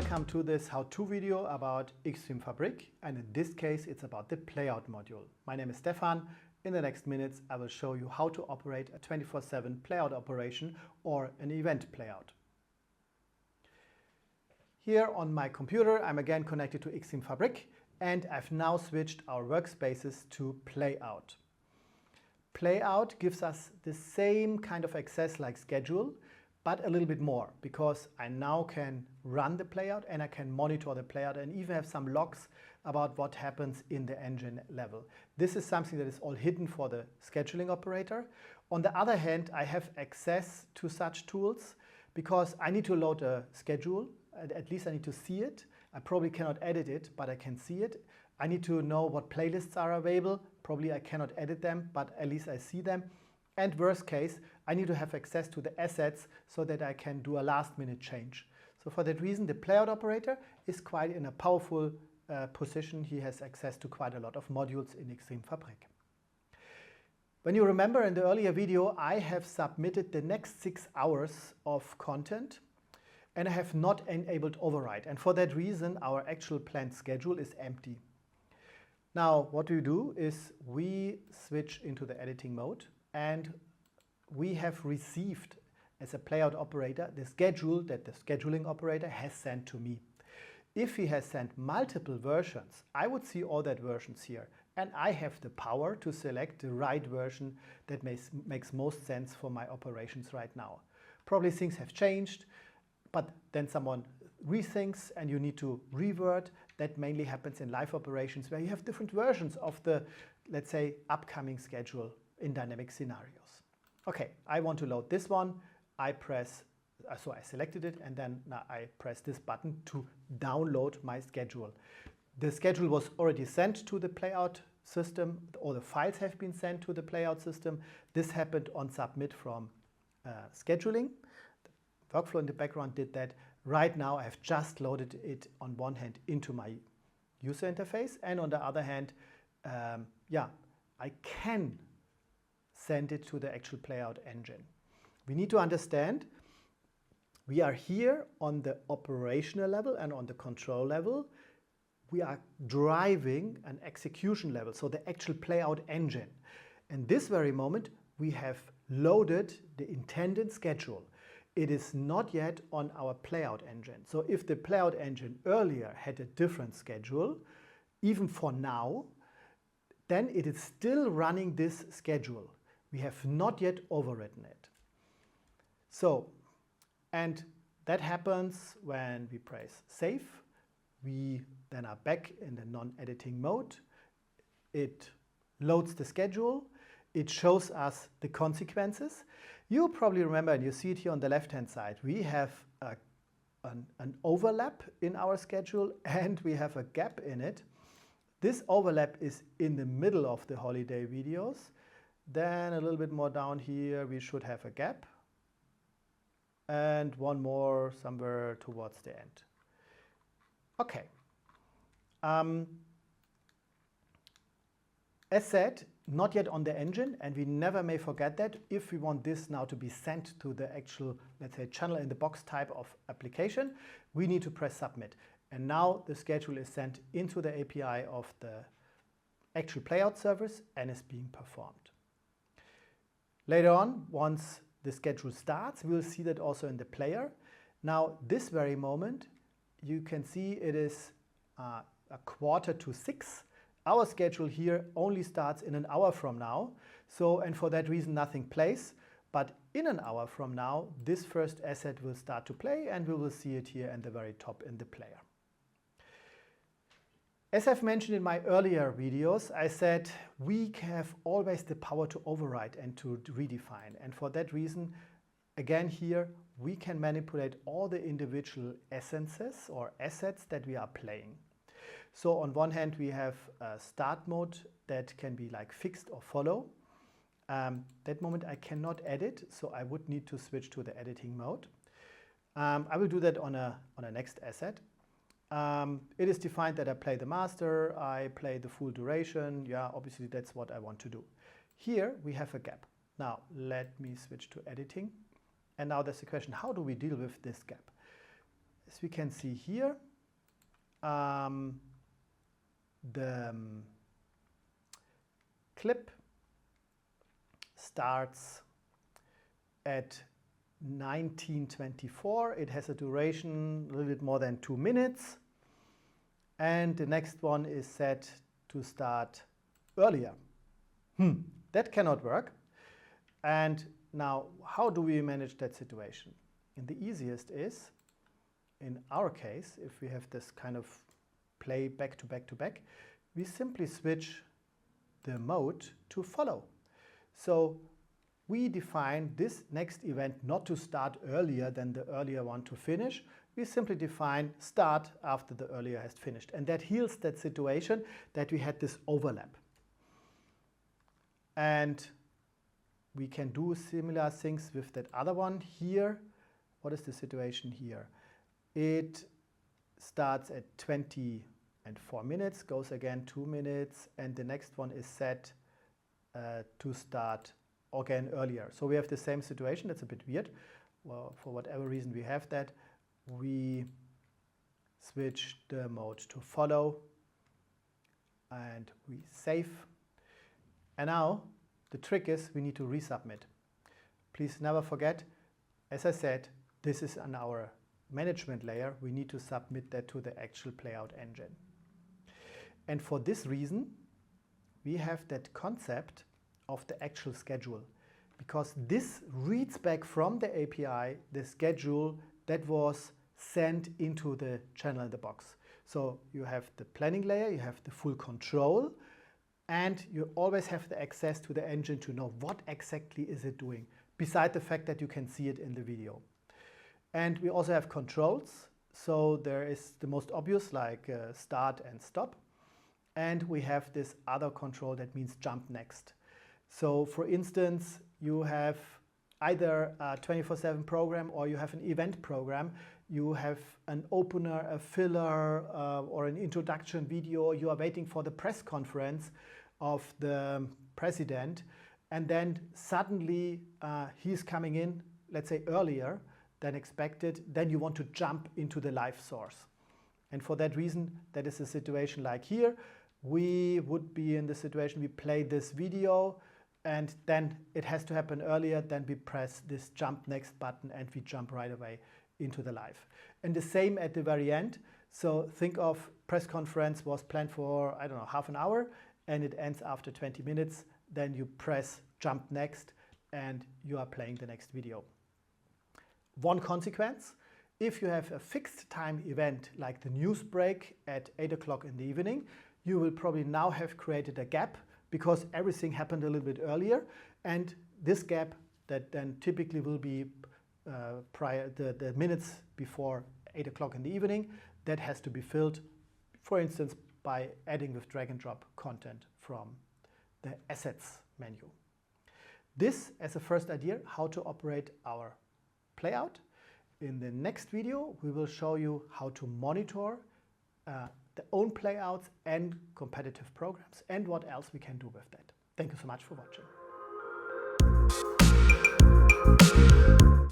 welcome to this how-to video about x-dream-Fabrik, and in this case it's about the Playout module. My name is Stefan. In the next minutes I will show you how to operate a 24/7 playout operation or an event playout. Here on my computer I'm again connected to x-dream-Fabrik, and I've now switched our workspaces to Playout. Playout gives us the same kind of access like schedule, but a little bit more, because I now can run the playout and I can monitor the playout and even have some logs about what happens in the engine level. This is something that is all hidden for the scheduling operator. On the other hand, I have access to such tools because I need to load a schedule. At least I need to see it. I probably cannot edit it, but I can see it. I need to know what playlists are available. Probably I cannot edit them, but at least I see them. And worst case, I need to have access to the assets so that I can do a last-minute change. So for that reason, the playout operator is quite in a powerful position. He has access to quite a lot of modules in x-dream-Fabrik. When you remember in the earlier video, I have submitted the next 6 hours of content and I have not enabled override. And for that reason, our actual planned schedule is empty. Now, what we do is we switch into the editing mode, and we have received as a playout operator the schedule that the scheduling operator has sent to me. If he has sent multiple versions, I would see all that versions here, and I have the power to select the right version that makes most sense for my operations right now. Probably things have changed, but then someone rethinks and you need to revert. That mainly happens in live operations where you have different versions of the, let's say, upcoming schedule in dynamic scenarios. Okay, I want to load this one. I press, so I selected it, and then now I press this button to download my schedule. The schedule was already sent to the playout system, or the files have been sent to the playout system. This happened on submit from scheduling. The workflow in the background did that. Right now I have just loaded it on one hand into my user interface, and on the other hand, I can send it to the actual playout engine. We need to understand we are here on the operational level and on the control level. We are driving an execution level, so the actual playout engine. In this very moment, we have loaded the intended schedule. It is not yet on our playout engine. So if the playout engine earlier had a different schedule, even for now, then it is still running this schedule. We have not yet overwritten it. So, and that happens when we press save. We then are back in the non-editing mode. It loads the schedule. It shows us the consequences. You probably remember, and you see it here on the left-hand side, we have an overlap in our schedule and we have a gap in it. This overlap is in the middle of the holiday videos. Then a little bit more down here, we should have a gap. And one more somewhere towards the end. Okay. As said, not yet on the engine, and we never may forget that. If we want this now to be sent to the actual, let's say, channel in the box type of application, we need to press submit. And now the schedule is sent into the API of the actual playout service and is being performed. Later on, once the schedule starts, we will see that also in the player. Now, this very moment, you can see it is a 5:45. Our schedule here only starts in an hour from now. So, and for that reason, nothing plays. But in an hour from now, this first asset will start to play, and we will see it here in the very top in the player. As I've mentioned in my earlier videos, I said we have always the power to override and to redefine. And for that reason, again here, we can manipulate all the individual essences or assets that we are playing. So on one hand, we have a start mode that can be like fixed or follow. That moment I cannot edit, so I would need to switch to the editing mode. I will do that on a next asset. It is defined that I play the master, I play the full duration. Yeah, obviously that's what I want to do. Here we have a gap. Now let me switch to editing. And now there's the question, how do we deal with this gap? as we can see here, the clip starts at 19:24. It has a duration a little bit more than 2 minutes. And the next one is set to start earlier. That cannot work. And now, how do we manage that situation? And the easiest is, in our case, if we have this kind of play back to back to back, we simply switch the mode to follow. So we define this next event not to start earlier than the earlier one to finish. We simply define start after the earlier has finished. And that heals that situation that we had this overlap. And we can do similar things with that other one here. What is the situation here? It starts at 20:04 minutes, goes again 2 minutes, and the next one is set to start again earlier. So we have the same situation. That's a bit weird. Well, for whatever reason we have that, we switch the mode to follow and we save. And now the trick is we need to resubmit. Please never forget, as I said, this is on our management layer. We need to submit that to the actual Playout engine. And for this reason, we have that concept of the actual schedule, because this reads back from the API the schedule that was sent into the channel in the box. So you have the planning layer, you have the full control, and you always have the access to the engine to know what exactly is it doing, beside the fact that you can see it in the video. And we also have controls. So there is the most obvious, like start and stop. And we have this other control that means jump next. So for instance, you have either a 24/7 program or you have an event program. You have an opener, a filler, or an introduction video. You are waiting for the press conference of the president. And then suddenly he's coming in, let's say earlier than expected. Then you want to jump into the live source. And for that reason, that is a situation like here. We would be in the situation, we play this video, and then it has to happen earlier. Then we press this jump next button and we jump right away into the live. And the same at the very end. So think of press conference was planned for, I don't know, half an hour, and it ends after 20 minutes. Then you press jump next and you are playing the next video. One consequence, if you have a fixed time event like the news break at 8 o'clock in the evening, you will probably now have created a gap because everything happened a little bit earlier. And this gap that then typically will be the minutes before 8 o'clock in the evening, that has to be filled, for instance, by adding with drag and drop content from the assets menu. This as a first idea how to operate our Playout. In the next video, we will show you how to monitor the own playouts and competitive programs and what else we can do with that. Thank you so much for watching.